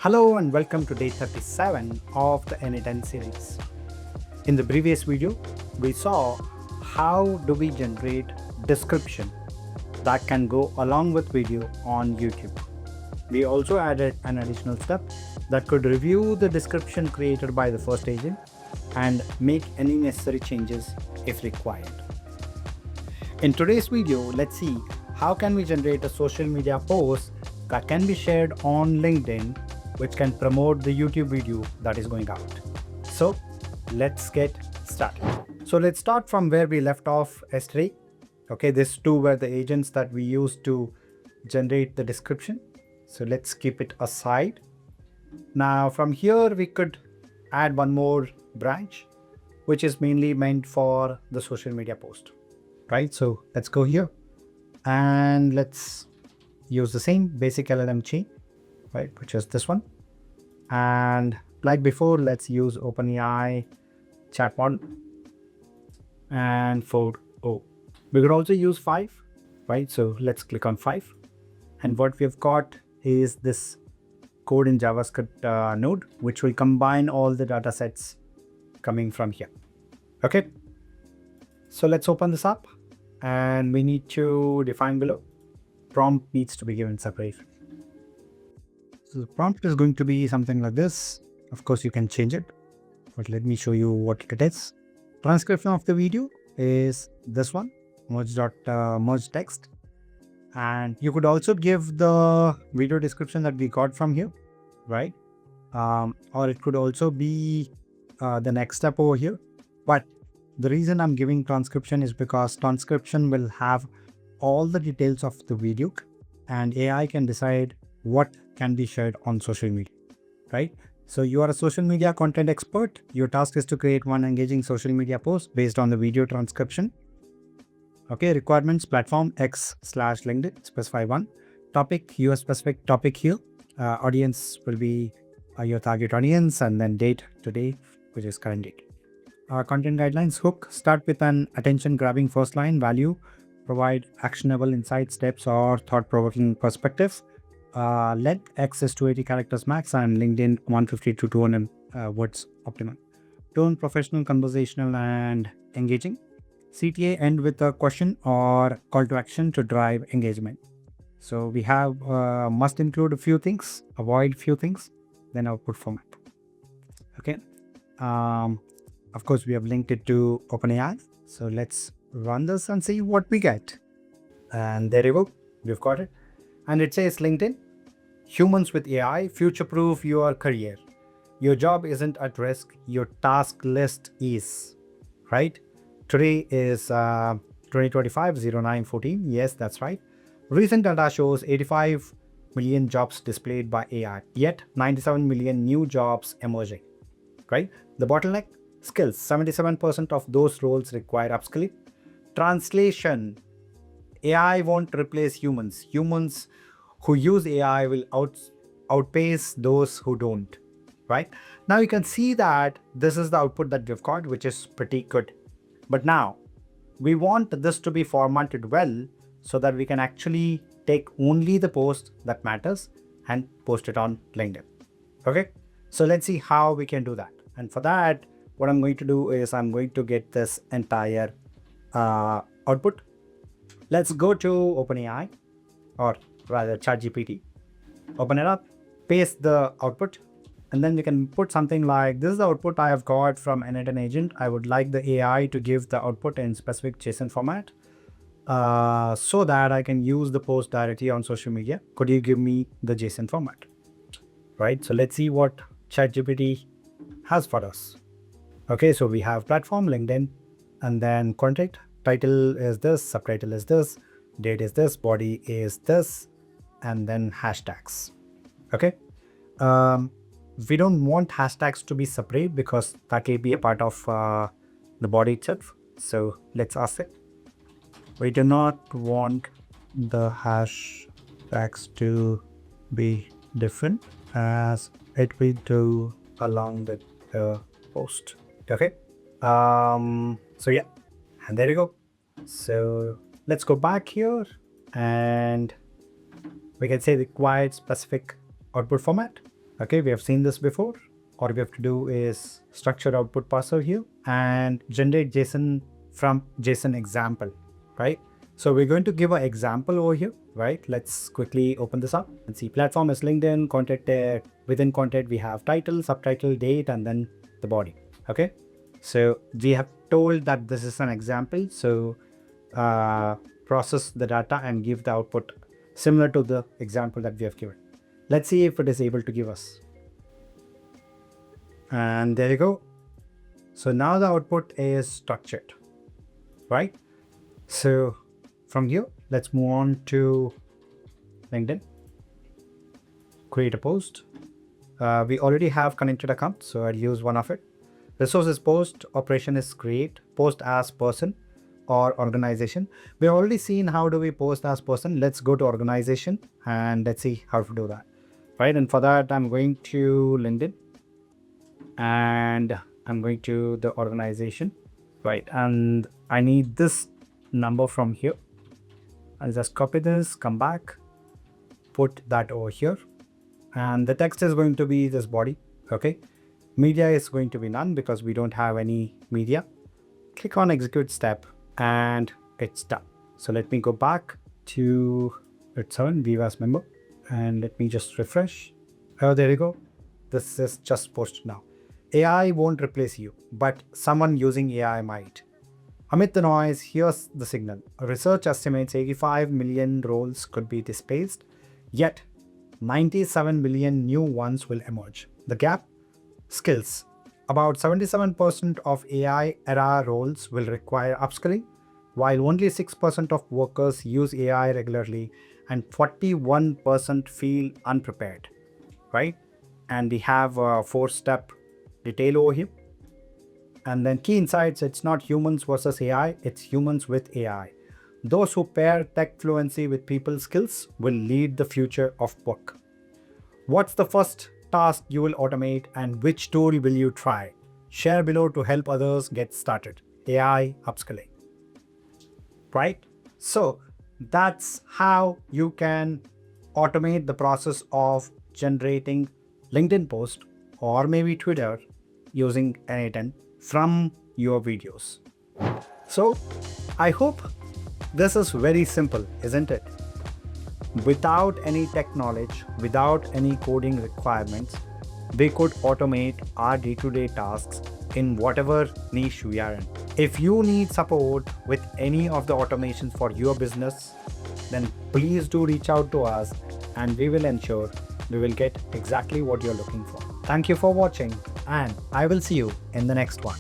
Hello and welcome to day 37 of the N10 series. In the previous video, we saw how do we generate description that can go along with video on YouTube. We also added an additional step that could review the description created by the first agent and make any necessary changes if required. In today's video, let's see how can we generate a social media post that can be shared on LinkedIn, which can promote the YouTube video that is going out. So let's get started. So let's start from where we left off yesterday. Okay, these two were the agents that we used to generate the description. So let's keep it aside. Now from here, we could add one more branch, which is mainly meant for the social media post, right? So let's go here and let's use the same basic LLM chain, right, which is this one. And like before, let's use OpenAI chat model and 4o. We could also use 5, right? So let's click on 5. And what we have got is this code in JavaScript node, which will combine all the data sets coming from here. Okay. So let's open this up and we need to define below. Prompt needs to be given separate. So the prompt is going to be something like this. Of course, you can change it, but let me show you what it is. Transcription of the video is this one, merge text. And you could also give the video description that we got from here, right? Or it could also be the next step over here. But the reason I'm giving transcription is because transcription will have all the details of the video and AI can decide what can be shared on social media, right? So you are a social media content expert. Your task is to create one engaging social media post based on the video transcription. Okay, requirements, platform X/LinkedIn, specify one. Topic, your specific topic here. Audience will be your target audience, and then date today, which is current date. Content guidelines, hook, start with an attention-grabbing first line, value, provide actionable insight, steps, or thought-provoking perspective. Length, X is 280 characters max, and LinkedIn 150 to 200 words optimum. Tone, professional, conversational, and engaging. CTA, end with a question or call to action to drive engagement. So we have must include a few things, avoid few things, then output format. Okay. Of course, we have linked it to OpenAI. So let's run this and see what we get. And there you go. We've got it. And it says LinkedIn, humans with AI, future-proof your career. Your job isn't at risk. Your task list is, right? Today is 2025-09-14. Yes, that's right. Recent data shows 85 million jobs displayed by AI, yet 97 million new jobs emerging, right? The bottleneck, skills. 77% of those roles require upskilling. Translation, AI won't replace humans. Humans who use AI will outpace those who don't, right? Now you can see that this is the output that we've got, which is pretty good. But now we want this to be formatted well so that we can actually take only the post that matters and post it on LinkedIn. Okay, so let's see how we can do that. And for that, what I'm going to do is I'm going to get this entire output. Let's go to OpenAI, or rather ChatGPT. Open it up, paste the output, and then we can put something like, this is the output I have got from N10 agent. I would like the AI to give the output in specific JSON format so that I can use the post directly on social media. Could you give me the JSON format? Right, so let's see what ChatGPT has for us. Okay, so we have platform, LinkedIn, and then content. Title is this, subtitle is this, date is this, body is this, and then hashtags. Okay. We don't want hashtags to be separate because that will be a part of the body itself. So let's ask it. We do not want the hashtags to be different as it will do along with the post. Okay. So yeah, and there you go. So let's go back here and we can say required specific output format. Okay, we have seen this before. All we have to do is structure output parser here and generate JSON from JSON example, right? So we're going to give an example over here, right? Let's quickly open this up and see. Platform is LinkedIn, content tag. Within content, we have title, subtitle, date, and then the body. Okay. So we have told that this is an example. So process the data and give the output similar to the example that we have given. Let's see if it is able to give us. And there you go. So now the output is structured, right? So from here, let's move on to LinkedIn. Create a post. We already have connected account, so I'll use one of it. Resource is post, operation is create, post as person or organization. We've already seen how do we post as person. Let's go to organization and let's see how to do that, right? And for that, I'm going to LinkedIn and I'm going to the organization, right? And I need this number from here. I'll just copy this, come back, put that over here. And the text is going to be this body, okay? Media is going to be none because we don't have any media. Click on execute step and it's done. So let me go back to return view as member and let me just refresh. Oh, there you go. This is just posted now. AI won't replace you, but someone using AI might. Amid the noise, here's the signal. Research estimates 85 million roles could be displaced, yet 97 million new ones will emerge. The gap? Skills. About 77% of AI era roles will require upskilling, while only 6% of workers use AI regularly and 41% feel unprepared, right? And we have a 4-step detail over here. And then key insights, it's not humans versus AI, it's humans with AI. Those who pair tech fluency with people skills will lead the future of work. What's the first task you will automate and which tool will you try? Share below to help others get started. AI upskilling. Right? So that's how you can automate the process of generating LinkedIn post or maybe Twitter using n8n from your videos. So I hope this is very simple, isn't it? Without any tech knowledge, without any coding requirements, we could automate our day-to-day tasks in whatever niche we are in. If you need support with any of the automations for your business, then please do reach out to us and we will ensure we will get exactly what you're looking for. Thank you for watching and I will see you in the next one.